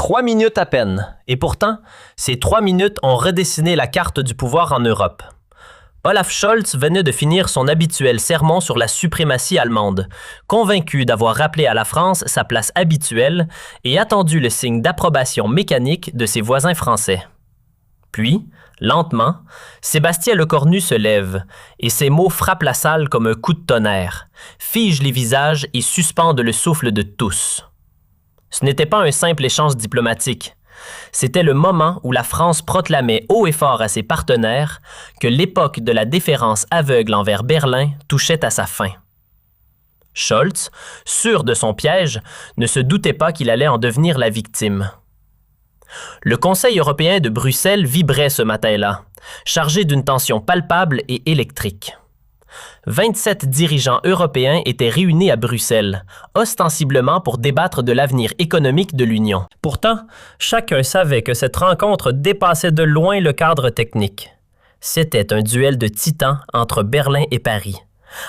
3 minutes à peine. Et pourtant, ces 3 minutes ont redessiné la carte du pouvoir en Europe. Olaf Scholz venait de finir son habituel sermon sur la suprématie allemande, convaincu d'avoir rappelé à la France sa place habituelle et attendu le signe d'approbation mécanique de ses voisins français. Puis, lentement, Sébastien Lecornu se lève et ses mots frappent la salle comme un coup de tonnerre, figent les visages et suspendent le souffle de tous. Ce n'était pas un simple échange diplomatique. C'était le moment où la France proclamait haut et fort à ses partenaires que l'époque de la déférence aveugle envers Berlin touchait à sa fin. Scholz, sûr de son piège, ne se doutait pas qu'il allait en devenir la victime. Le Conseil européen de Bruxelles vibrait ce matin-là, chargé d'une tension palpable et électrique. 27 dirigeants européens étaient réunis à Bruxelles, ostensiblement pour débattre de l'avenir économique de l'Union. Pourtant, chacun savait que cette rencontre dépassait de loin le cadre technique. C'était un duel de titans entre Berlin et Paris,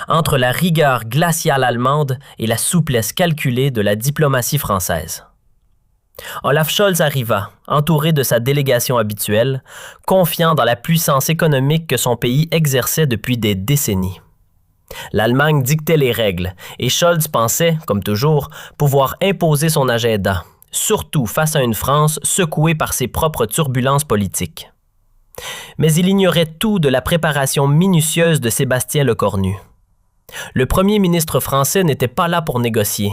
entre la rigueur glaciale allemande et la souplesse calculée de la diplomatie française. Olaf Scholz arriva, entouré de sa délégation habituelle, confiant dans la puissance économique que son pays exerçait depuis des décennies. L'Allemagne dictait les règles et Scholz pensait, comme toujours, pouvoir imposer son agenda, surtout face à une France secouée par ses propres turbulences politiques. Mais il ignorait tout de la préparation minutieuse de Sébastien Lecornu. Le premier ministre français n'était pas là pour négocier.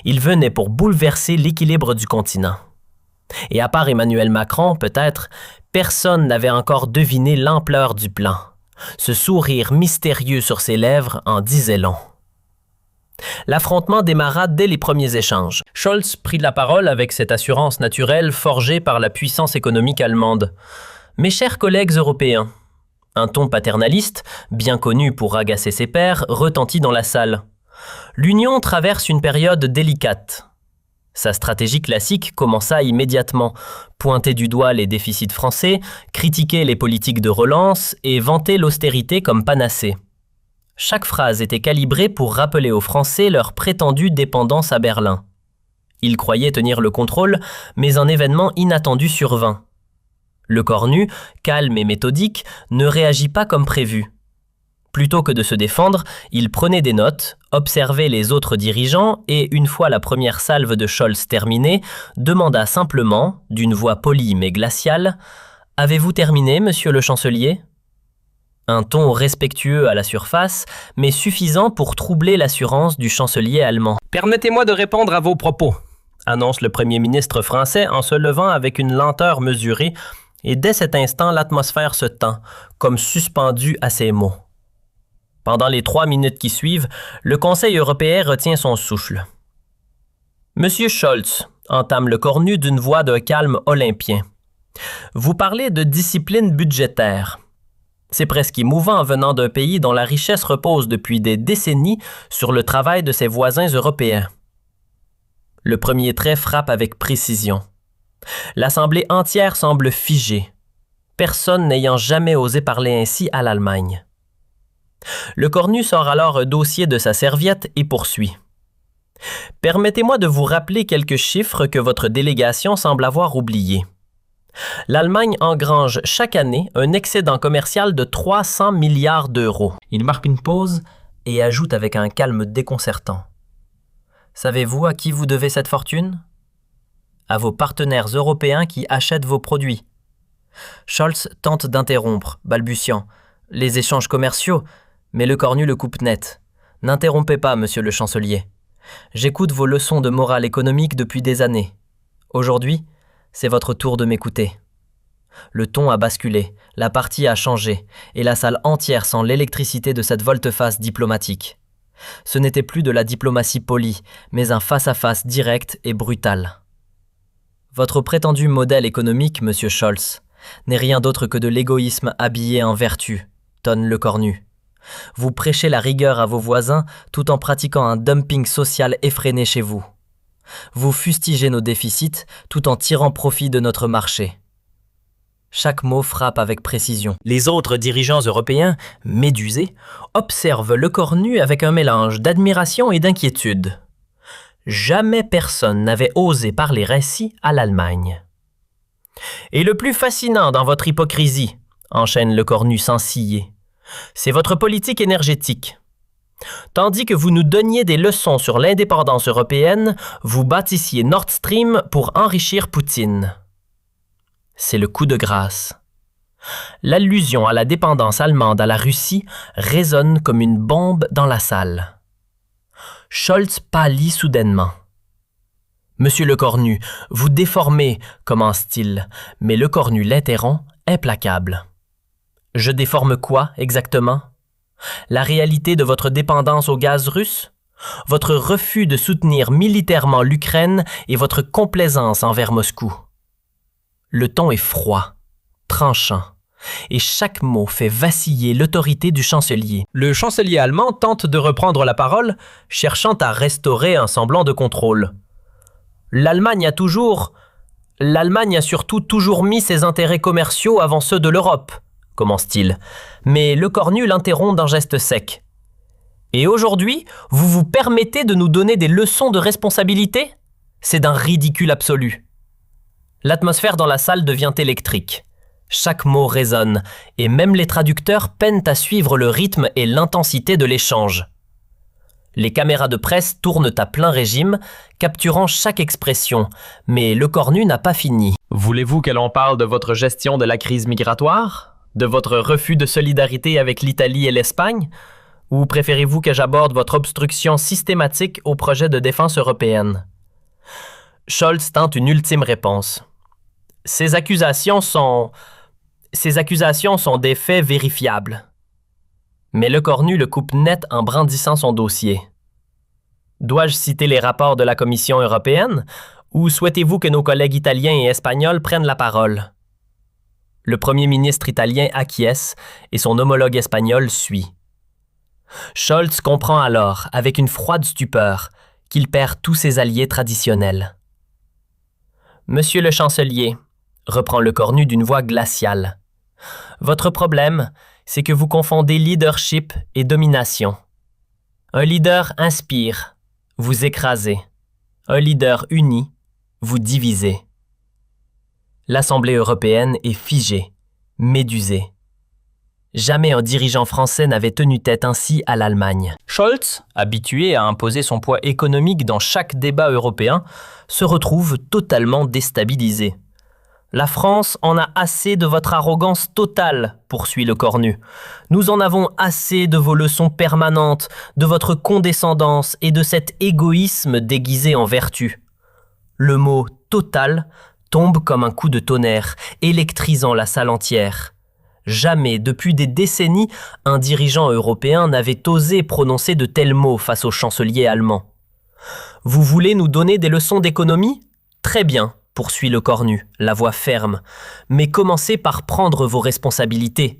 Il venait pour bouleverser l'équilibre du continent. Et à part Emmanuel Macron, peut-être, personne n'avait encore deviné l'ampleur du plan. Ce sourire mystérieux sur ses lèvres en disait long. L'affrontement démarra dès les premiers échanges. Scholz prit la parole avec cette assurance naturelle forgée par la puissance économique allemande. « Mes chers collègues européens », un ton paternaliste, bien connu pour agacer ses pairs, retentit dans la salle. L'Union traverse une période délicate. Sa stratégie classique commença immédiatement, pointer du doigt les déficits français, critiquer les politiques de relance et vanter l'austérité comme panacée. Chaque phrase était calibrée pour rappeler aux Français leur prétendue dépendance à Berlin. Ils croyaient tenir le contrôle, mais un événement inattendu survint. Lecornu, calme et méthodique, ne réagit pas comme prévu. Plutôt que de se défendre, il prenait des notes, observait les autres dirigeants et, une fois la première salve de Scholz terminée, demanda simplement, d'une voix polie mais glaciale, « Avez-vous terminé, monsieur le chancelier ?» Un ton respectueux à la surface, mais suffisant pour troubler l'assurance du chancelier allemand. « Permettez-moi de répondre à vos propos », annonce le premier ministre français en se levant avec une lenteur mesurée, et dès cet instant, l'atmosphère se tend, comme suspendue à ces mots. Pendant les 3 minutes qui suivent, le Conseil européen retient son souffle. « Monsieur Scholz », entame Lecornu d'une voix d'un calme olympien, « vous parlez de discipline budgétaire. C'est presque émouvant venant d'un pays dont la richesse repose depuis des décennies sur le travail de ses voisins européens. » Le premier trait frappe avec précision. L'Assemblée entière semble figée, personne n'ayant jamais osé parler ainsi à l'Allemagne. Lecornu sort alors un dossier de sa serviette et poursuit. « Permettez-moi de vous rappeler quelques chiffres que votre délégation semble avoir oubliés. L'Allemagne engrange chaque année un excédent commercial de 300 milliards d'euros. » Il marque une pause et ajoute avec un calme déconcertant. « Savez-vous à qui vous devez cette fortune ? À vos partenaires européens qui achètent vos produits. » Scholz tente d'interrompre, balbutiant. « Les échanges commerciaux ?» Mais Lecornu le coupe net. « N'interrompez pas, monsieur le chancelier. J'écoute vos leçons de morale économique depuis des années. Aujourd'hui, c'est votre tour de m'écouter. » Le ton a basculé, la partie a changé, et la salle entière sent l'électricité de cette volte-face diplomatique. Ce n'était plus de la diplomatie polie, mais un face-à-face direct et brutal. Votre prétendu modèle économique, monsieur Scholz, n'est rien d'autre que de l'égoïsme habillé en vertu, tonne Lecornu. Vous prêchez la rigueur à vos voisins tout en pratiquant un dumping social effréné chez vous. Vous fustigez nos déficits tout en tirant profit de notre marché. Chaque mot frappe avec précision. Les autres dirigeants européens, médusés, observent Lecornu avec un mélange d'admiration et d'inquiétude. Jamais personne n'avait osé parler ainsi à l'Allemagne. Et le plus fascinant dans votre hypocrisie, enchaîne le cornu sans ciller, c'est votre politique énergétique. Tandis que vous nous donniez des leçons sur l'indépendance européenne, vous bâtissiez Nord Stream pour enrichir Poutine. C'est le coup de grâce. L'allusion à la dépendance allemande à la Russie résonne comme une bombe dans la salle. Scholz pâlit soudainement. « Monsieur Lecornu, vous déformez, commence-t-il, mais Lecornu l'interrompt, implacable. « Je déforme quoi, exactement? La réalité de votre dépendance au gaz russe? Votre refus de soutenir militairement l'Ukraine et votre complaisance envers Moscou? » Le ton est froid, tranchant, et chaque mot fait vaciller l'autorité du chancelier. Le chancelier allemand tente de reprendre la parole, cherchant à restaurer un semblant de contrôle. L'Allemagne a surtout toujours mis ses intérêts commerciaux avant ceux de l'Europe, commence-t-il, mais Lecornu l'interrompt d'un geste sec. Et aujourd'hui, vous vous permettez de nous donner des leçons de responsabilité? C'est d'un ridicule absolu. L'atmosphère dans la salle devient électrique. Chaque mot résonne, et même les traducteurs peinent à suivre le rythme et l'intensité de l'échange. Les caméras de presse tournent à plein régime, capturant chaque expression, mais Lecornu n'a pas fini. Voulez-vous que l'on parle de votre gestion de la crise migratoire? De votre refus de solidarité avec l'Italie et l'Espagne? Ou préférez-vous que j'aborde votre obstruction systématique au projet de défense européenne? Scholz tente une ultime réponse. Ces accusations sont des faits vérifiables. Mais Lecornu le coupe net en brandissant son dossier. Dois-je citer les rapports de la Commission européenne ou souhaitez-vous que nos collègues italiens et espagnols prennent la parole? Le premier ministre italien acquiesce et son homologue espagnol suit. Scholz comprend alors, avec une froide stupeur, qu'il perd tous ses alliés traditionnels. Monsieur le chancelier, reprend Lecornu d'une voix glaciale, votre problème, c'est que vous confondez leadership et domination. Un leader inspire, vous écrasez. Un leader uni, vous divisez. L'Assemblée européenne est figée, médusée. Jamais un dirigeant français n'avait tenu tête ainsi à l'Allemagne. Scholz, habitué à imposer son poids économique dans chaque débat européen, se retrouve totalement déstabilisé. La France en a assez de votre arrogance totale, poursuit Lecornu. Nous en avons assez de vos leçons permanentes, de votre condescendance et de cet égoïsme déguisé en vertu. Le mot « total » tombe comme un coup de tonnerre, électrisant la salle entière. Jamais, depuis des décennies, un dirigeant européen n'avait osé prononcer de tels mots face au chancelier allemand. « Vous voulez nous donner des leçons d'économie? Très bien. Poursuit Lecornu, la voix ferme. Mais commencez par prendre vos responsabilités.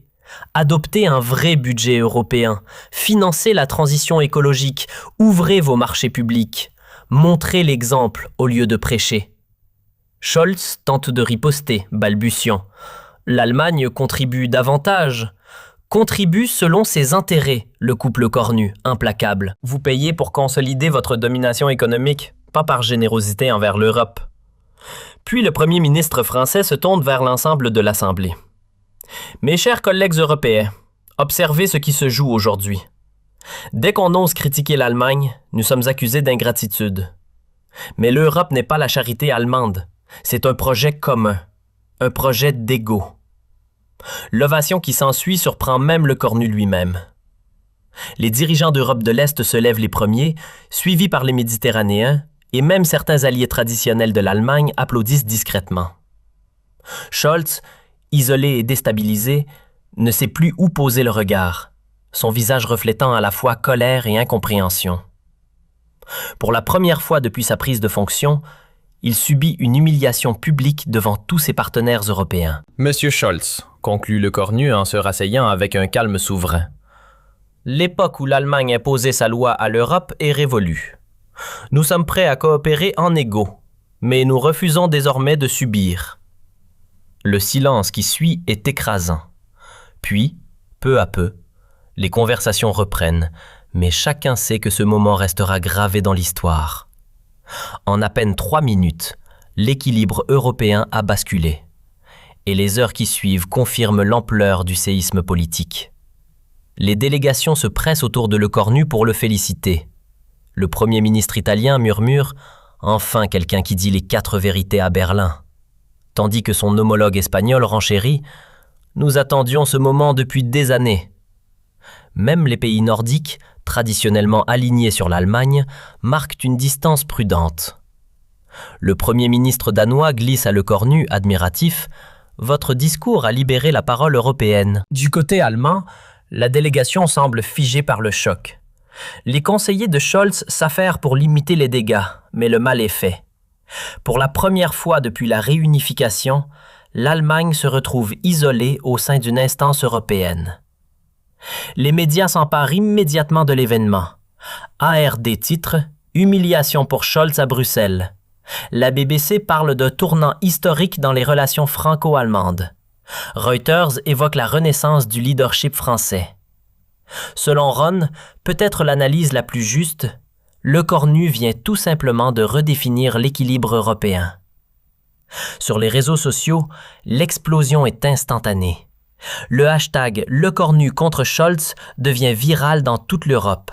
Adoptez un vrai budget européen. Financez la transition écologique. Ouvrez vos marchés publics. Montrez l'exemple au lieu de prêcher. Scholz tente de riposter, balbutiant. L'Allemagne contribue davantage. Contribue selon ses intérêts, le couple Lecornu, implacable. Vous payez pour consolider votre domination économique, pas par générosité envers l'Europe. Puis le premier ministre français se tourne vers l'ensemble de l'Assemblée. « Mes chers collègues européens, observez ce qui se joue aujourd'hui. Dès qu'on ose critiquer l'Allemagne, nous sommes accusés d'ingratitude. Mais l'Europe n'est pas la charité allemande, c'est un projet commun, un projet d'ego. » L'ovation qui s'ensuit surprend même Lecornu lui-même. Les dirigeants d'Europe de l'Est se lèvent les premiers, suivis par les Méditerranéens, et même certains alliés traditionnels de l'Allemagne applaudissent discrètement. Scholz, isolé et déstabilisé, ne sait plus où poser le regard, son visage reflétant à la fois colère et incompréhension. Pour la première fois depuis sa prise de fonction, il subit une humiliation publique devant tous ses partenaires européens. « Monsieur Scholz », conclut Lecornu en se rasseyant avec un calme souverain, « l'époque où l'Allemagne imposait sa loi à l'Europe est révolue. Nous sommes prêts à coopérer en égaux, mais nous refusons désormais de subir. » Le silence qui suit est écrasant. Puis, peu à peu, les conversations reprennent, mais chacun sait que ce moment restera gravé dans l'histoire. En à peine 3 minutes, l'équilibre européen a basculé. Et les heures qui suivent confirment l'ampleur du séisme politique. Les délégations se pressent autour de Lecornu pour le féliciter. Le Premier ministre italien murmure « Enfin quelqu'un qui dit les 4 vérités à Berlin », tandis que son homologue espagnol renchérit « Nous attendions ce moment depuis des années ». Même les pays nordiques, traditionnellement alignés sur l'Allemagne, marquent une distance prudente. Le Premier ministre danois glisse à Lecornu, admiratif « Votre discours a libéré la parole européenne ». Du côté allemand, la délégation semble figée par le choc. Les conseillers de Scholz s'affairent pour limiter les dégâts, mais le mal est fait. Pour la première fois depuis la réunification, l'Allemagne se retrouve isolée au sein d'une instance européenne. Les médias s'emparent immédiatement de l'événement. ARD titre « Humiliation pour Scholz à Bruxelles ». La BBC parle d'un tournant historique dans les relations franco-allemandes. Reuters évoque la renaissance du leadership français. Selon Ron, peut-être l'analyse la plus juste, Lecornu vient tout simplement de redéfinir l'équilibre européen. Sur les réseaux sociaux, l'explosion est instantanée. Le hashtag Lecornu contre Scholz devient viral dans toute l'Europe.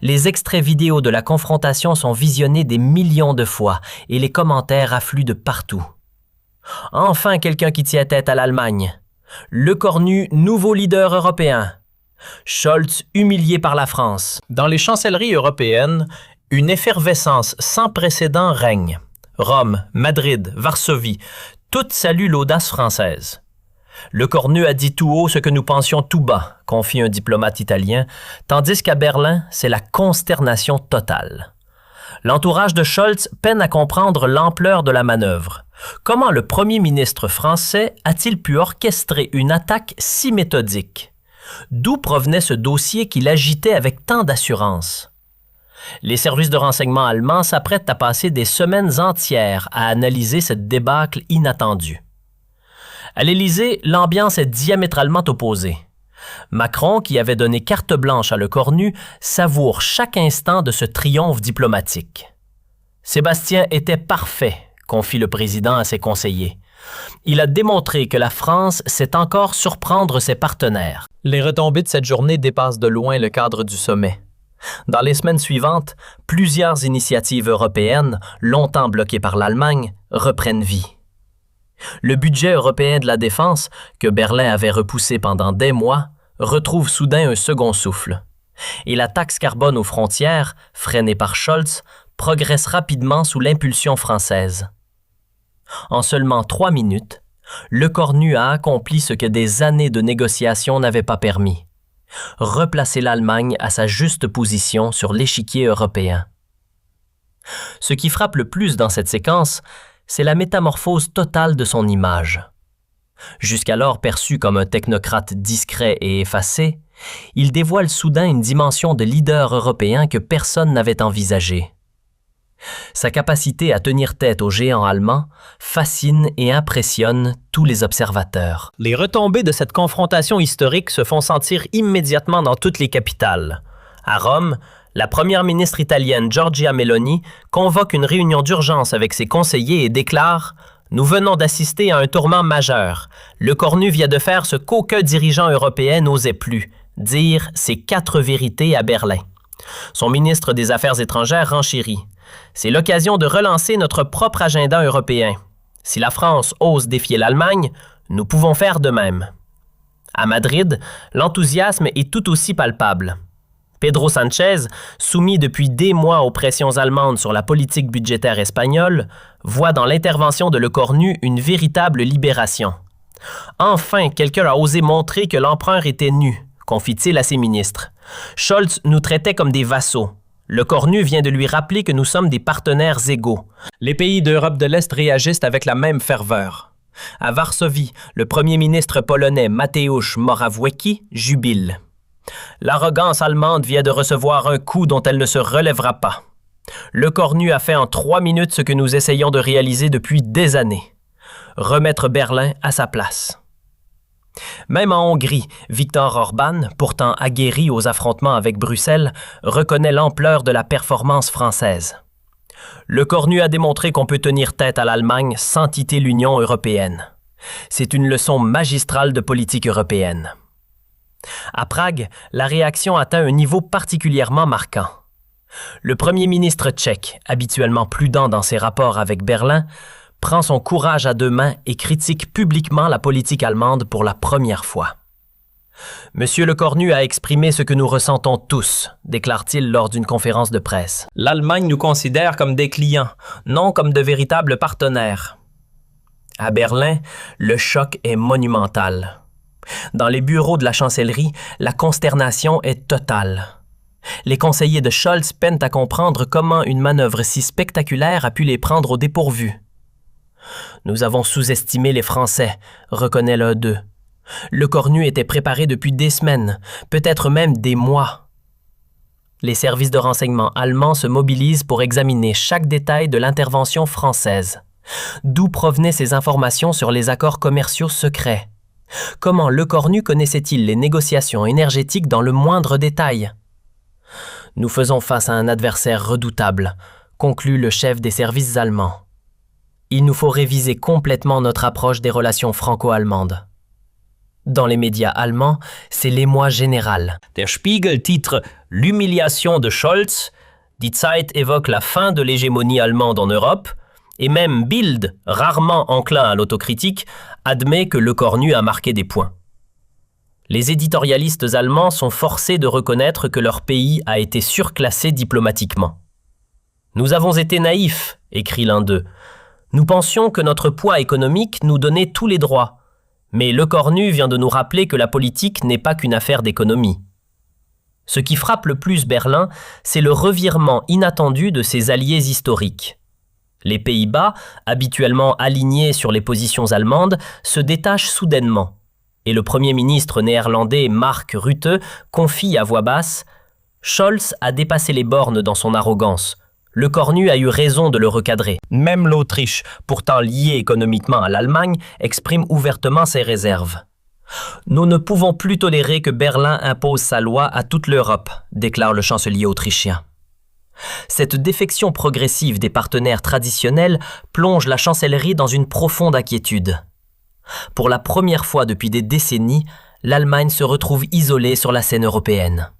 Les extraits vidéo de la confrontation sont visionnés des millions de fois et les commentaires affluent de partout. Enfin quelqu'un qui tient tête à l'Allemagne. Lecornu, nouveau leader européen. Scholz humilié par la France. Dans les chancelleries européennes, une effervescence sans précédent règne. Rome, Madrid, Varsovie, toutes saluent l'audace française. Lecornu a dit tout haut ce que nous pensions tout bas, confie un diplomate italien, tandis qu'à Berlin, c'est la consternation totale. L'entourage de Scholz peine à comprendre l'ampleur de la manœuvre. Comment le premier ministre français a-t-il pu orchestrer une attaque si méthodique? D'où provenait ce dossier qu'il agitait avec tant d'assurance? Les services de renseignement allemands s'apprêtent à passer des semaines entières à analyser cette débâcle inattendue. À l'Élysée, l'ambiance est diamétralement opposée. Macron, qui avait donné carte blanche à Lecornu, savoure chaque instant de ce triomphe diplomatique. Sébastien était parfait, confie le président à ses conseillers. Il a démontré que la France sait encore surprendre ses partenaires. Les retombées de cette journée dépassent de loin le cadre du sommet. Dans les semaines suivantes, plusieurs initiatives européennes, longtemps bloquées par l'Allemagne, reprennent vie. Le budget européen de la défense, que Berlin avait repoussé pendant des mois, retrouve soudain un second souffle. Et la taxe carbone aux frontières, freinée par Scholz, progresse rapidement sous l'impulsion française. En seulement 3 minutes, Lecornu a accompli ce que des années de négociations n'avaient pas permis. Replacer l'Allemagne à sa juste position sur l'échiquier européen. Ce qui frappe le plus dans cette séquence, c'est la métamorphose totale de son image. Jusqu'alors perçu comme un technocrate discret et effacé, il dévoile soudain une dimension de leader européen que personne n'avait envisagée. Sa capacité à tenir tête aux géants allemands fascine et impressionne tous les observateurs. Les retombées de cette confrontation historique se font sentir immédiatement dans toutes les capitales. À Rome, la première ministre italienne Giorgia Meloni convoque une réunion d'urgence avec ses conseillers et déclare « Nous venons d'assister à un tourment majeur. Lecornu vient de faire ce qu'aucun dirigeant européen n'osait plus, dire ses 4 vérités à Berlin. » Son ministre des Affaires étrangères renchérit. C'est l'occasion de relancer notre propre agenda européen. Si la France ose défier l'Allemagne, nous pouvons faire de même. À Madrid, l'enthousiasme est tout aussi palpable. Pedro Sánchez, soumis depuis des mois aux pressions allemandes sur la politique budgétaire espagnole, voit dans l'intervention de Lecornu une véritable libération. Enfin, quelqu'un a osé montrer que l'empereur était nu, confie-t-il à ses ministres. Scholz nous traitait comme des vassaux. Lecornu vient de lui rappeler que nous sommes des partenaires égaux. Les pays d'Europe de l'Est réagissent avec la même ferveur. À Varsovie, le premier ministre polonais Mateusz Morawiecki jubile. L'arrogance allemande vient de recevoir un coup dont elle ne se relèvera pas. Lecornu a fait en 3 minutes ce que nous essayons de réaliser depuis des années. Remettre Berlin à sa place. Même en Hongrie, Viktor Orban, pourtant aguerri aux affrontements avec Bruxelles, reconnaît l'ampleur de la performance française. Le Cornu a démontré qu'on peut tenir tête à l'Allemagne sans quitter l'Union européenne. C'est une leçon magistrale de politique européenne. À Prague, la réaction atteint un niveau particulièrement marquant. Le premier ministre tchèque, habituellement prudent dans ses rapports avec Berlin, prend son courage à deux mains et critique publiquement la politique allemande pour la première fois. Monsieur Le Cornu a exprimé ce que nous ressentons tous, déclare-t-il lors d'une conférence de presse. L'Allemagne nous considère comme des clients, non comme de véritables partenaires. À Berlin, le choc est monumental. Dans les bureaux de la chancellerie, la consternation est totale. Les conseillers de Scholz peinent à comprendre comment une manœuvre si spectaculaire a pu les prendre au dépourvu. « Nous avons sous-estimé les Français », reconnaît l'un d'eux. Le Cornu était préparé depuis des semaines, peut-être même des mois. Les services de renseignement allemands se mobilisent pour examiner chaque détail de l'intervention française. D'où provenaient ces informations sur les accords commerciaux secrets? Comment Le Cornu connaissait-il les négociations énergétiques dans le moindre détail? Nous faisons face à un adversaire redoutable, conclut le chef des services allemands. Il nous faut réviser complètement notre approche des relations franco-allemandes. Dans les médias allemands, c'est l'émoi général. Der Spiegel titre « L'humiliation de Scholz », Die Zeit évoque la fin de l'hégémonie allemande en Europe, et même Bild, rarement enclin à l'autocritique, admet que Le Cornu a marqué des points. Les éditorialistes allemands sont forcés de reconnaître que leur pays a été surclassé diplomatiquement. « Nous avons été naïfs », écrit l'un d'eux. « Nous pensions que notre poids économique nous donnait tous les droits. Mais Le Cornu vient de nous rappeler que la politique n'est pas qu'une affaire d'économie. » Ce qui frappe le plus Berlin, c'est le revirement inattendu de ses alliés historiques. Les Pays-Bas, habituellement alignés sur les positions allemandes, se détachent soudainement. Et le Premier ministre néerlandais Mark Rutte confie à voix basse « Scholz a dépassé les bornes dans son arrogance. Le Cornu a eu raison de le recadrer. » Même l'Autriche, pourtant liée économiquement à l'Allemagne, exprime ouvertement ses réserves. « Nous ne pouvons plus tolérer que Berlin impose sa loi à toute l'Europe », déclare le chancelier autrichien. Cette défection progressive des partenaires traditionnels plonge la chancellerie dans une profonde inquiétude. Pour la première fois depuis des décennies, l'Allemagne se retrouve isolée sur la scène européenne.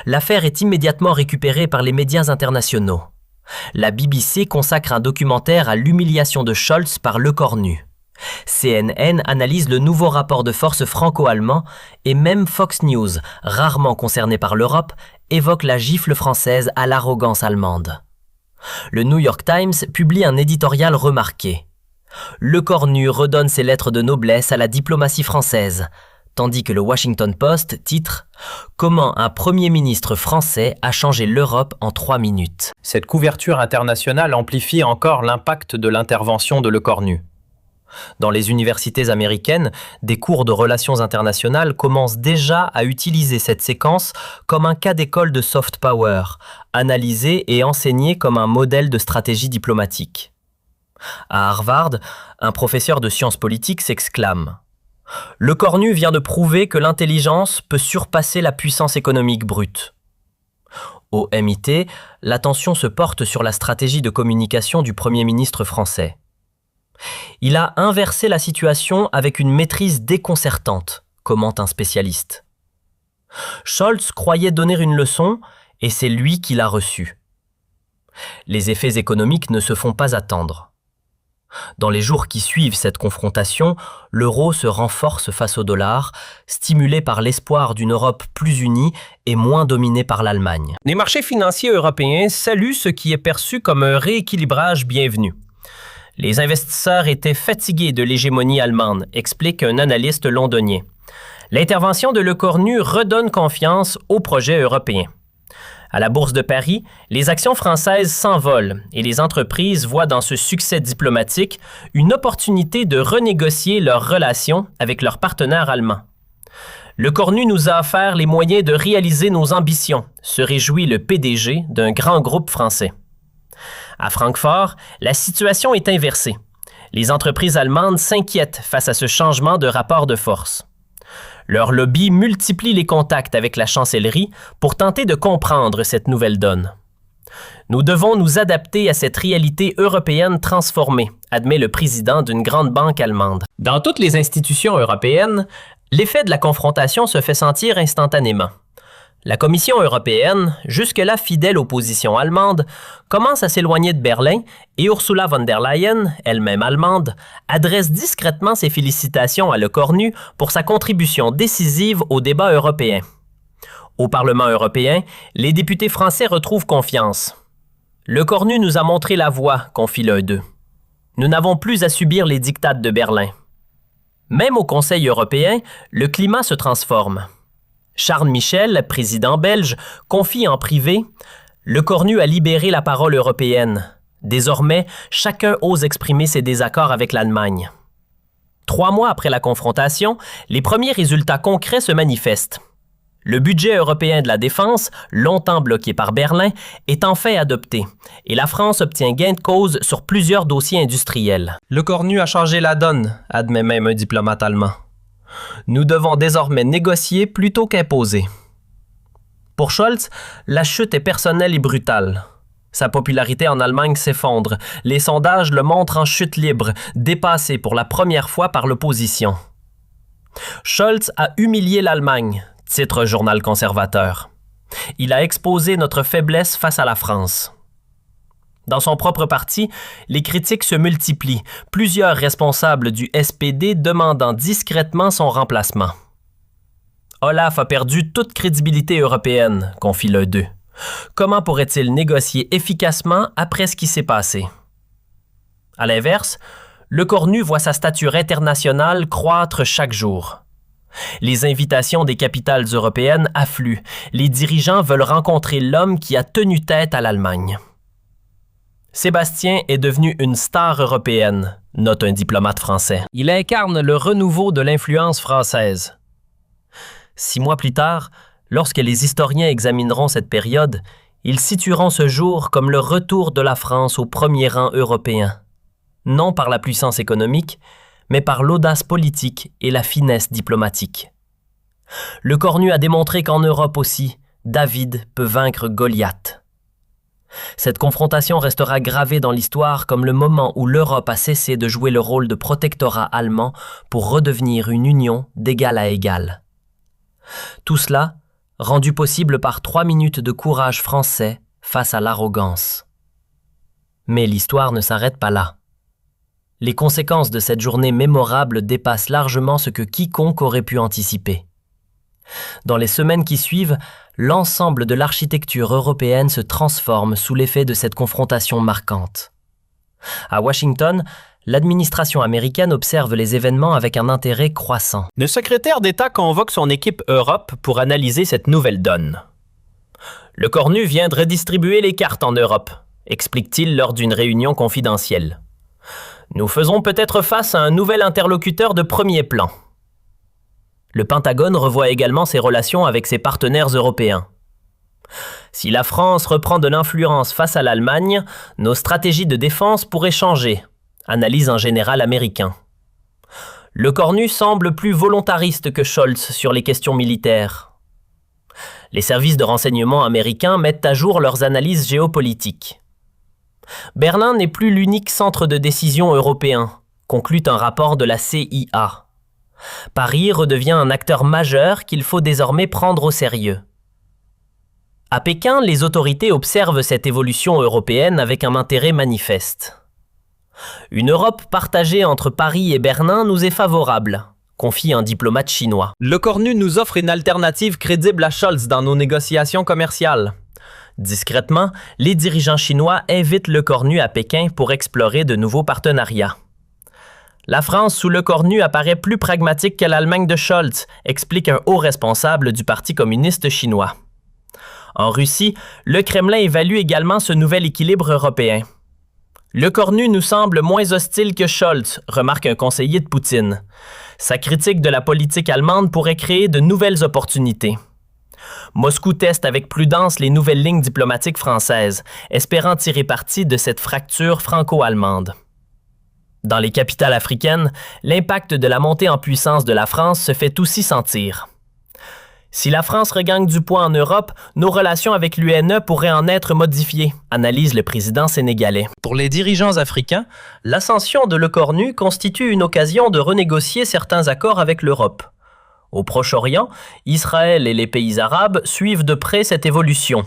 L'affaire est immédiatement récupérée par les médias internationaux. La BBC consacre un documentaire à l'humiliation de Scholz par Le Cornu. CNN analyse le nouveau rapport de force franco-allemand et même Fox News, rarement concerné par l'Europe, évoque la gifle française à l'arrogance allemande. Le New York Times publie un éditorial remarqué. Le Cornu redonne ses lettres de noblesse à la diplomatie française, tandis que le Washington Post titre « Comment un Premier ministre français a changé l'Europe en 3 minutes ». Cette couverture internationale amplifie encore l'impact de l'intervention de Le Cornu. Dans les universités américaines, des cours de relations internationales commencent déjà à utiliser cette séquence comme un cas d'école de soft power, analysé et enseigné comme un modèle de stratégie diplomatique. À Harvard, un professeur de sciences politiques s'exclame « Le Cornu vient de prouver que l'intelligence peut surpasser la puissance économique brute. » Au MIT, l'attention se porte sur la stratégie de communication du Premier ministre français. Il a inversé la situation avec une maîtrise déconcertante, commente un spécialiste. Scholz croyait donner une leçon et c'est lui qui l'a reçue. Les effets économiques ne se font pas attendre. Dans les jours qui suivent cette confrontation, l'euro se renforce face au dollar, stimulé par l'espoir d'une Europe plus unie et moins dominée par l'Allemagne. Les marchés financiers européens saluent ce qui est perçu comme un rééquilibrage bienvenu. Les investisseurs étaient fatigués de l'hégémonie allemande, explique un analyste londonien. L'intervention de Le Cornu redonne confiance au projet européen. À la Bourse de Paris, les actions françaises s'envolent et les entreprises voient dans ce succès diplomatique une opportunité de renégocier leurs relations avec leurs partenaires allemands. Le Cornu nous a offert les moyens de réaliser nos ambitions, se réjouit le PDG d'un grand groupe français. À Francfort, la situation est inversée. Les entreprises allemandes s'inquiètent face à ce changement de rapport de force. Leur lobby multiplie les contacts avec la chancellerie pour tenter de comprendre cette nouvelle donne. Nous devons nous adapter à cette réalité européenne transformée, admet le président d'une grande banque allemande. Dans toutes les institutions européennes, l'effet de la confrontation se fait sentir instantanément. La Commission européenne, jusque-là fidèle aux positions allemandes, commence à s'éloigner de Berlin et Ursula von der Leyen, elle-même allemande, adresse discrètement ses félicitations à Le Cornu pour sa contribution décisive au débat européen. Au Parlement européen, les députés français retrouvent confiance. Le Cornu nous a montré la voie, confie l'un d'eux. Nous n'avons plus à subir les diktats de Berlin. Même au Conseil européen, le climat se transforme. Charles Michel, président belge, confie en privé « Le Cornu a libéré la parole européenne. Désormais, chacun ose exprimer ses désaccords avec l'Allemagne. » 3 mois après la confrontation, les premiers résultats concrets se manifestent. Le budget européen de la défense, longtemps bloqué par Berlin, est enfin adopté et la France obtient gain de cause sur plusieurs dossiers industriels. Le Cornu a changé la donne, admet même un diplomate allemand. Nous devons désormais négocier plutôt qu'imposer. Pour Scholz, la chute est personnelle et brutale. Sa popularité en Allemagne s'effondre. Les sondages le montrent en chute libre, dépassé pour la première fois par l'opposition. Scholz a humilié l'Allemagne, titre un journal conservateur. Il a exposé notre faiblesse face à la France. Dans son propre parti, les critiques se multiplient, plusieurs responsables du SPD demandant discrètement son remplacement. Olaf a perdu toute crédibilité européenne, confie l'un d'eux. Comment pourrait-il négocier efficacement après ce qui s'est passé? À l'inverse, Le Cornu voit sa stature internationale croître chaque jour. Les invitations des capitales européennes affluent. Les dirigeants veulent rencontrer l'homme qui a tenu tête à l'Allemagne. Sébastien est devenu une star européenne, note un diplomate français. Il incarne le renouveau de l'influence française. 6 mois plus tard, lorsque les historiens examineront cette période, ils situeront ce jour comme le retour de la France au premier rang européen, non par la puissance économique, mais par l'audace politique et la finesse diplomatique. Le Cornu a démontré qu'en Europe aussi, David peut vaincre Goliath. Cette confrontation restera gravée dans l'histoire comme le moment où l'Europe a cessé de jouer le rôle de protectorat allemand pour redevenir une union d'égal à égal. Tout cela, rendu possible par 3 minutes de courage français face à l'arrogance. Mais l'histoire ne s'arrête pas là. Les conséquences de cette journée mémorable dépassent largement ce que quiconque aurait pu anticiper. Dans les semaines qui suivent, l'ensemble de l'architecture européenne se transforme sous l'effet de cette confrontation marquante. À Washington, l'administration américaine observe les événements avec un intérêt croissant. Le secrétaire d'État convoque son équipe Europe pour analyser cette nouvelle donne. Le Cornu vient de redistribuer les cartes en Europe, explique-t-il lors d'une réunion confidentielle. Nous faisons peut-être face à un nouvel interlocuteur de premier plan. Le Pentagone revoit également ses relations avec ses partenaires européens. Si la France reprend de l'influence face à l'Allemagne, nos stratégies de défense pourraient changer, analyse un général américain. Le Cornu semble plus volontariste que Scholz sur les questions militaires. Les services de renseignement américains mettent à jour leurs analyses géopolitiques. Berlin n'est plus l'unique centre de décision européen, conclut un rapport de la CIA. Paris redevient un acteur majeur qu'il faut désormais prendre au sérieux. À Pékin, les autorités observent cette évolution européenne avec un intérêt manifeste. Une Europe partagée entre Paris et Berlin nous est favorable, confie un diplomate chinois. Le Cornu nous offre une alternative crédible à Scholz dans nos négociations commerciales. Discrètement, les dirigeants chinois invitent Le Cornu à Pékin pour explorer de nouveaux partenariats. La France sous Le Cornu apparaît plus pragmatique que l'Allemagne de Scholz, explique un haut responsable du Parti communiste chinois. En Russie, le Kremlin évalue également ce nouvel équilibre européen. Le Cornu nous semble moins hostile que Scholz, remarque un conseiller de Poutine. Sa critique de la politique allemande pourrait créer de nouvelles opportunités. Moscou teste avec prudence les nouvelles lignes diplomatiques françaises, espérant tirer parti de cette fracture franco-allemande. Dans les capitales africaines, l'impact de la montée en puissance de la France se fait aussi sentir. Si la France regagne du poids en Europe, nos relations avec l'UNE pourraient en être modifiées, analyse le président sénégalais. Pour les dirigeants africains, l'ascension de l'EUCORNU constitue une occasion de renégocier certains accords avec l'Europe. Au Proche-Orient, Israël et les pays arabes suivent de près cette évolution.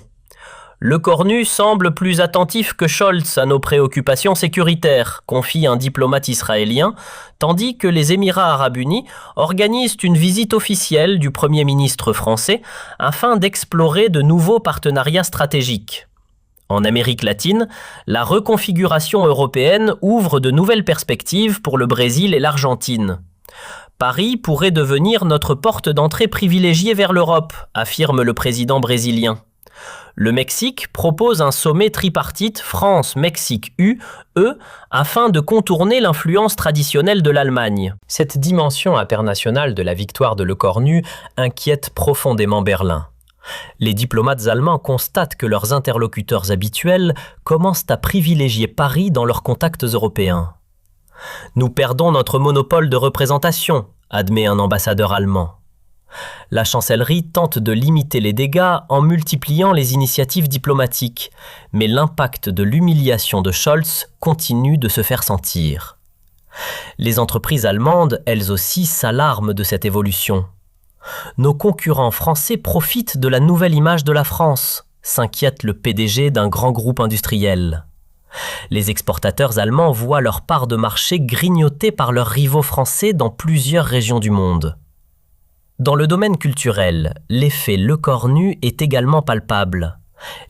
L'EUCORNU semble plus attentif que Scholz à nos préoccupations sécuritaires, confie un diplomate israélien, tandis que les Émirats arabes unis organisent une visite officielle du Premier ministre français afin d'explorer de nouveaux partenariats stratégiques. En Amérique latine, la reconfiguration européenne ouvre de nouvelles perspectives pour le Brésil et l'Argentine. Paris pourrait devenir notre porte d'entrée privilégiée vers l'Europe, affirme le président brésilien. Le Mexique propose un sommet tripartite France-Mexique-UE afin de contourner l'influence traditionnelle de l'Allemagne. Cette dimension internationale de la victoire de l'EUCORNU inquiète profondément Berlin. Les diplomates allemands constatent que leurs interlocuteurs habituels commencent à privilégier Paris dans leurs contacts européens. « Nous perdons notre monopole de représentation », admet un ambassadeur allemand. La chancellerie tente de limiter les dégâts en multipliant les initiatives diplomatiques, mais l'impact de l'humiliation de Scholz continue de se faire sentir. Les entreprises allemandes, elles aussi, s'alarment de cette évolution. Nos concurrents français profitent de la nouvelle image de la France, s'inquiète le PDG d'un grand groupe industriel. Les exportateurs allemands voient leur part de marché grignotée par leurs rivaux français dans plusieurs régions du monde. Dans le domaine culturel, l'effet l'EUCORNU est également palpable.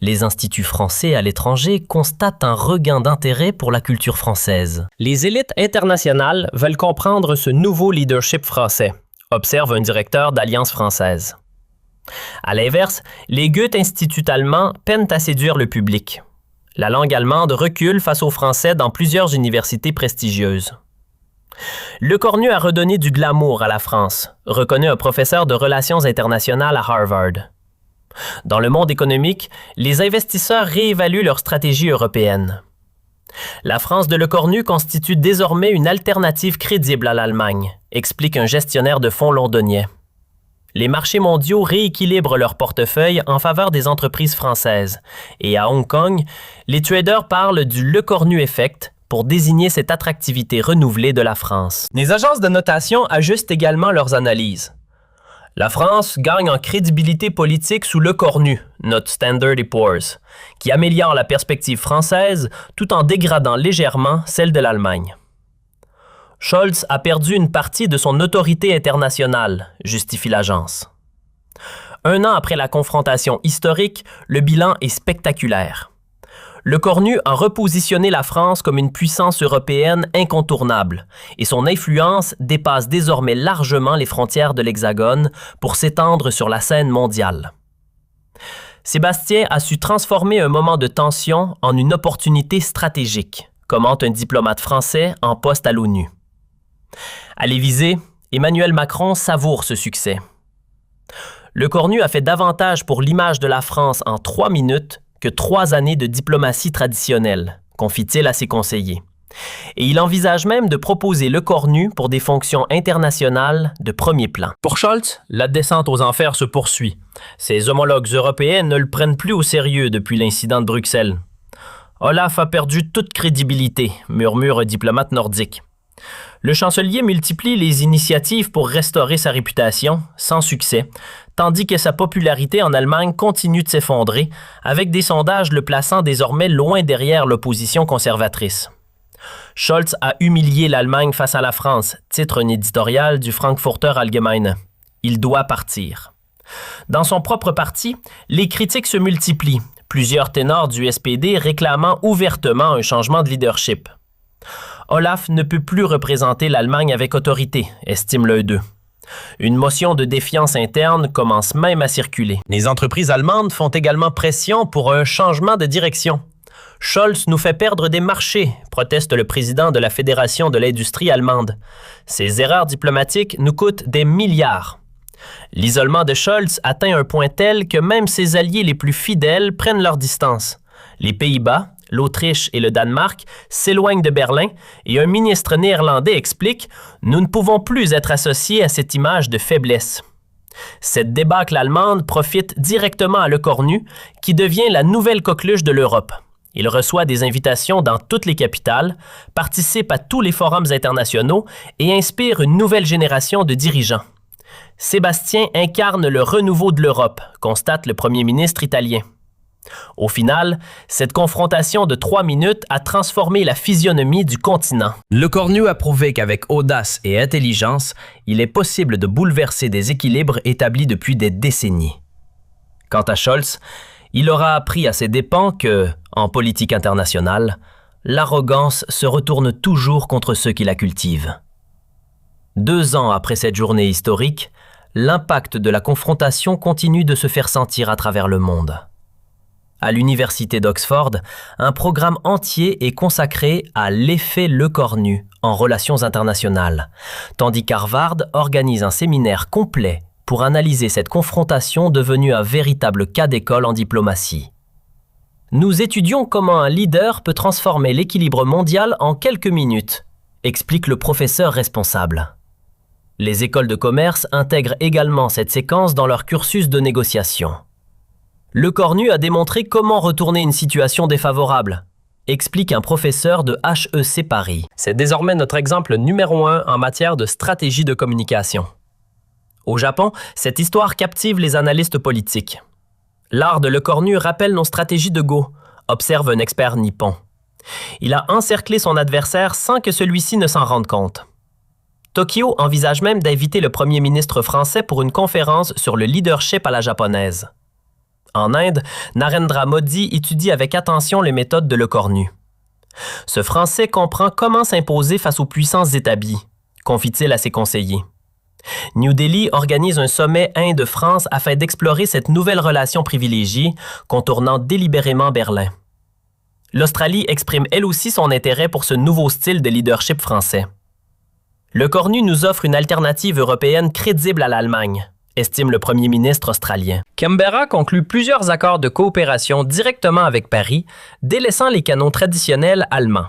Les instituts français à l'étranger constatent un regain d'intérêt pour la culture française. Les élites internationales veulent comprendre ce nouveau leadership français, observe un directeur d'Alliance française. À l'inverse, les Goethe-instituts allemands peinent à séduire le public. La langue allemande recule face au français dans plusieurs universités prestigieuses. L'EUCORNU a redonné du glamour à la France, reconnaît un professeur de relations internationales à Harvard. Dans le monde économique, les investisseurs réévaluent leur stratégie européenne. La France de l'EUCORNU constitue désormais une alternative crédible à l'Allemagne, explique un gestionnaire de fonds londonien. Les marchés mondiaux rééquilibrent leur portefeuille en faveur des entreprises françaises, et à Hong Kong, les traders parlent du l'EUCORNU Effect pour désigner cette attractivité renouvelée de la France. Les agences de notation ajustent également leurs analyses. La France gagne en crédibilité politique sous l'EUCORNU, note Standard & Poor's, qui améliore la perspective française tout en dégradant légèrement celle de l'Allemagne. Scholz a perdu une partie de son autorité internationale, justifie l'agence. 1 an après la confrontation historique, le bilan est spectaculaire. L'EUCORNU a repositionné la France comme une puissance européenne incontournable et son influence dépasse désormais largement les frontières de l'Hexagone pour s'étendre sur la scène mondiale. Sébastien a su transformer un moment de tension en une opportunité stratégique, commente un diplomate français en poste à l'ONU. À l'Élysée, Emmanuel Macron savoure ce succès. L'EUCORNU a fait davantage pour l'image de la France en 3 minutes que 3 années de diplomatie traditionnelle, confie-t-il à ses conseillers. Et il envisage même de proposer l'EUCORNU pour des fonctions internationales de premier plan. Pour Scholz, la descente aux enfers se poursuit. Ses homologues européens ne le prennent plus au sérieux depuis l'incident de Bruxelles. Olaf a perdu toute crédibilité, murmure un diplomate nordique. Le chancelier multiplie les initiatives pour restaurer sa réputation, sans succès, tandis que sa popularité en Allemagne continue de s'effondrer, avec des sondages le plaçant désormais loin derrière l'opposition conservatrice. Scholz a humilié l'Allemagne face à la France, titre un éditorial du Frankfurter Allgemeine. Il doit partir. Dans son propre parti, les critiques se multiplient, plusieurs ténors du SPD réclamant ouvertement un changement de leadership. Olaf ne peut plus représenter l'Allemagne avec autorité, estime l'un d'eux. Une motion de défiance interne commence même à circuler. Les entreprises allemandes font également pression pour un changement de direction. Scholz nous fait perdre des marchés, proteste le président de la Fédération de l'industrie allemande. Ces erreurs diplomatiques nous coûtent des milliards. L'isolement de Scholz atteint un point tel que même ses alliés les plus fidèles prennent leur distance. Les Pays-Bas, l'Autriche et le Danemark s'éloignent de Berlin et un ministre néerlandais explique « Nous ne pouvons plus être associés à cette image de faiblesse ». Cette débâcle allemande profite directement à Le Cornu, qui devient la nouvelle coqueluche de l'Europe. Il reçoit des invitations dans toutes les capitales, participe à tous les forums internationaux et inspire une nouvelle génération de dirigeants. Sébastien incarne le renouveau de l'Europe, constate le premier ministre italien. Au final, cette confrontation de 3 minutes a transformé la physionomie du continent. Le Cornu a prouvé qu'avec audace et intelligence, il est possible de bouleverser des équilibres établis depuis des décennies. Quant à Scholz, il aura appris à ses dépens que, en politique internationale, l'arrogance se retourne toujours contre ceux qui la cultivent. 2 ans après cette journée historique, l'impact de la confrontation continue de se faire sentir à travers le monde. À l'Université d'Oxford, un programme entier est consacré à l'effet Le Cornu en relations internationales, tandis qu'Harvard organise un séminaire complet pour analyser cette confrontation devenue un véritable cas d'école en diplomatie. Nous étudions comment un leader peut transformer l'équilibre mondial en quelques minutes, explique le professeur responsable. Les écoles de commerce intègrent également cette séquence dans leur cursus de négociation. Le Cornu a démontré comment retourner une situation défavorable, explique un professeur de HEC Paris. C'est désormais notre exemple numéro 1 en matière de stratégie de communication. Au Japon, cette histoire captive les analystes politiques. L'art de Le Cornu rappelle nos stratégies de Go, observe un expert nippon. Il a encerclé son adversaire sans que celui-ci ne s'en rende compte. Tokyo envisage même d'inviter le premier ministre français pour une conférence sur le leadership à la japonaise. En Inde, Narendra Modi étudie avec attention les méthodes de Le Cornu. Ce Français comprend comment s'imposer face aux puissances établies, confie-t-il à ses conseillers. New Delhi organise un sommet Inde-France afin d'explorer cette nouvelle relation privilégiée, contournant délibérément Berlin. L'Australie exprime elle aussi son intérêt pour ce nouveau style de leadership français. Le Cornu nous offre une alternative européenne crédible à l'Allemagne, estime le premier ministre australien. Canberra conclut plusieurs accords de coopération directement avec Paris, délaissant les canaux traditionnels allemands.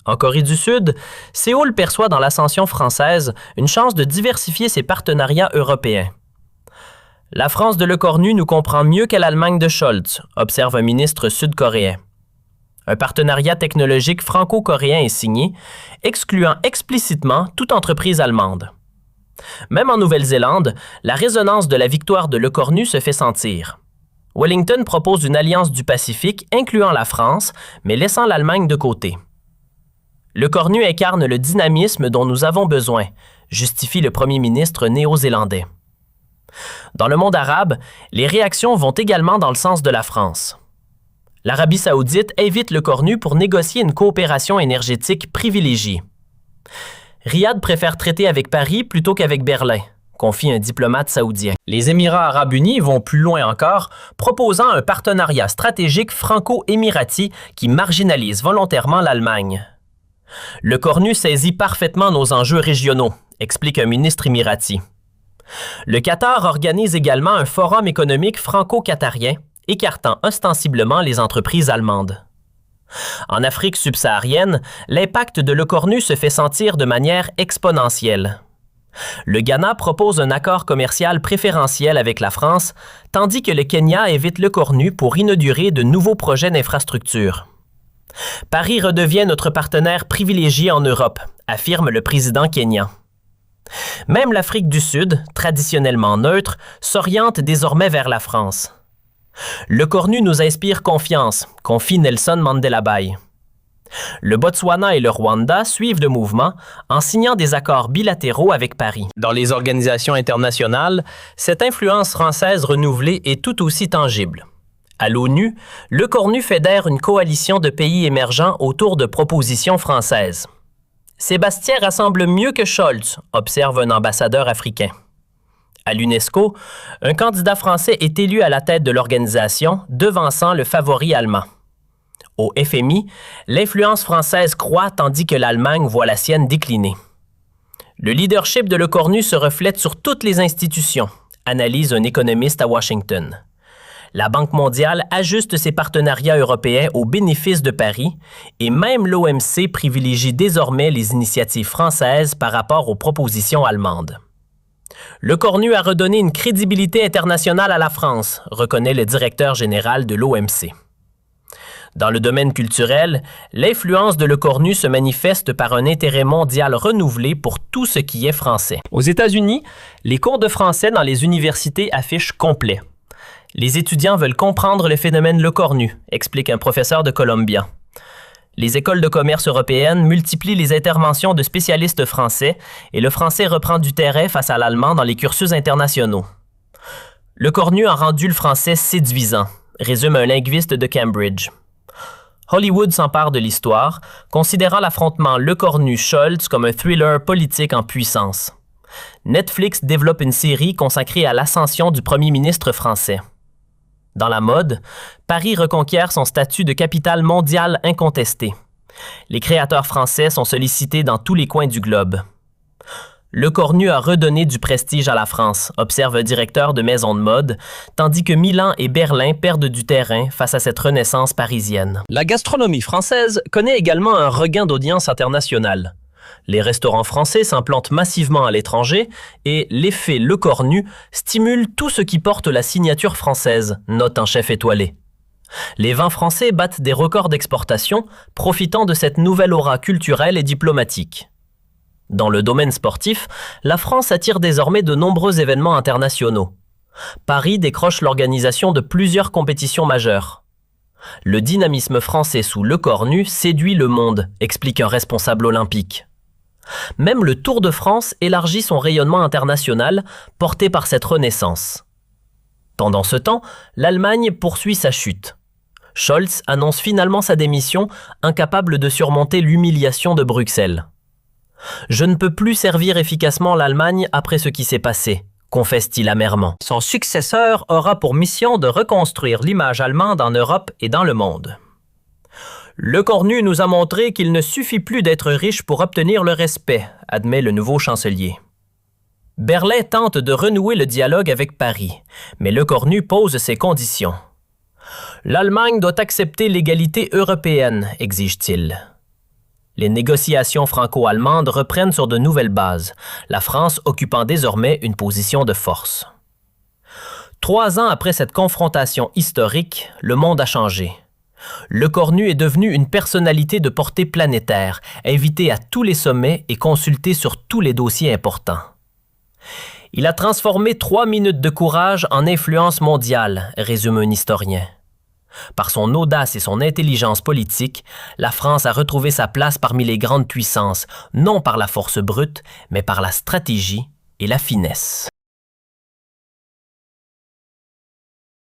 En Corée du Sud, Séoul perçoit dans l'ascension française une chance de diversifier ses partenariats européens. La France de Le Cornu nous comprend mieux que l'Allemagne de Scholz, observe un ministre sud-coréen. Un partenariat technologique franco-coréen est signé, excluant explicitement toute entreprise allemande. Même en Nouvelle-Zélande, la résonance de la victoire de Le Cornu se fait sentir. Wellington propose une alliance du Pacifique incluant la France, mais laissant l'Allemagne de côté. Le Cornu incarne le dynamisme dont nous avons besoin, justifie le premier ministre néo-zélandais. Dans le monde arabe, les réactions vont également dans le sens de la France. L'Arabie saoudite invite Le Cornu pour négocier une coopération énergétique privilégiée. Riyad préfère traiter avec Paris plutôt qu'avec Berlin, confie un diplomate saoudien. Les Émirats arabes unis vont plus loin encore, proposant un partenariat stratégique franco-émirati qui marginalise volontairement l'Allemagne. Le Cornu saisit parfaitement nos enjeux régionaux, explique un ministre émirati. Le Qatar organise également un forum économique franco-qatarien, écartant ostensiblement les entreprises allemandes. En Afrique subsaharienne, l'impact de Le Cornu se fait sentir de manière exponentielle. Le Ghana propose un accord commercial préférentiel avec la France, tandis que le Kenya invite Le Cornu pour inaugurer de nouveaux projets d'infrastructure. Paris redevient notre partenaire privilégié en Europe, affirme le président kényan. Même l'Afrique du Sud, traditionnellement neutre, s'oriente désormais vers la France. Le Cornu nous inspire confiance, confie Nelson Mandela Bay. Le Botswana et le Rwanda suivent le mouvement en signant des accords bilatéraux avec Paris. Dans les organisations internationales, cette influence française renouvelée est tout aussi tangible. À l'ONU, Le Cornu fédère une coalition de pays émergents autour de propositions françaises. Sébastien rassemble mieux que Scholz, observe un ambassadeur africain. À l'UNESCO, un candidat français est élu à la tête de l'organisation, devançant le favori allemand. Au FMI, l'influence française croît tandis que l'Allemagne voit la sienne décliner. Le leadership de Le Cornu se reflète sur toutes les institutions, analyse un économiste à Washington. La Banque mondiale ajuste ses partenariats européens au bénéfice de Paris et même l'OMC privilégie désormais les initiatives françaises par rapport aux propositions allemandes. Le Cornu a redonné une crédibilité internationale à la France, reconnaît le directeur général de l'OMC. Dans le domaine culturel, l'influence de Le Cornu se manifeste par un intérêt mondial renouvelé pour tout ce qui est français. Aux États-Unis, les cours de français dans les universités affichent complet. Les étudiants veulent comprendre le phénomène Le Cornu, explique un professeur de Columbia. Les écoles de commerce européennes multiplient les interventions de spécialistes français et le français reprend du terrain face à l'allemand dans les cursus internationaux. Le Cornu a rendu le français séduisant, résume un linguiste de Cambridge. Hollywood s'empare de l'histoire, considérant l'affrontement Le Cornu-Scholz comme un thriller politique en puissance. Netflix développe une série consacrée à l'ascension du premier ministre français. Dans la mode, Paris reconquiert son statut de capitale mondiale incontestée. Les créateurs français sont sollicités dans tous les coins du globe. Le Cornu a redonné du prestige à la France, observe un directeur de maison de mode, tandis que Milan et Berlin perdent du terrain face à cette renaissance parisienne. La gastronomie française connaît également un regain d'audience internationale. Les restaurants français s'implantent massivement à l'étranger et l'effet Le Cornu stimule tout ce qui porte la signature française, note un chef étoilé. Les vins français battent des records d'exportation, profitant de cette nouvelle aura culturelle et diplomatique. Dans le domaine sportif, la France attire désormais de nombreux événements internationaux. Paris décroche l'organisation de plusieurs compétitions majeures. Le dynamisme français sous Le Cornu séduit le monde, explique un responsable olympique. Même le Tour de France élargit son rayonnement international, porté par cette renaissance. Pendant ce temps, l'Allemagne poursuit sa chute. Scholz annonce finalement sa démission, incapable de surmonter l'humiliation de Bruxelles. « Je ne peux plus servir efficacement l'Allemagne après ce qui s'est passé », confesse-t-il amèrement. Son successeur aura pour mission de reconstruire l'image allemande en Europe et dans le monde. Le Cornu nous a montré qu'il ne suffit plus d'être riche pour obtenir le respect, admet le nouveau chancelier. Berlin tente de renouer le dialogue avec Paris, mais Le Cornu pose ses conditions. L'Allemagne doit accepter l'égalité européenne, exige-t-il. Les négociations franco-allemandes reprennent sur de nouvelles bases, la France occupant désormais une position de force. 3 ans après cette confrontation historique, le monde a changé. Le Cornu est devenu une personnalité de portée planétaire, invité à tous les sommets et consulté sur tous les dossiers importants. Il a transformé 3 minutes de courage en influence mondiale, résume un historien. Par son audace et son intelligence politique, la France a retrouvé sa place parmi les grandes puissances, non par la force brute, mais par la stratégie et la finesse.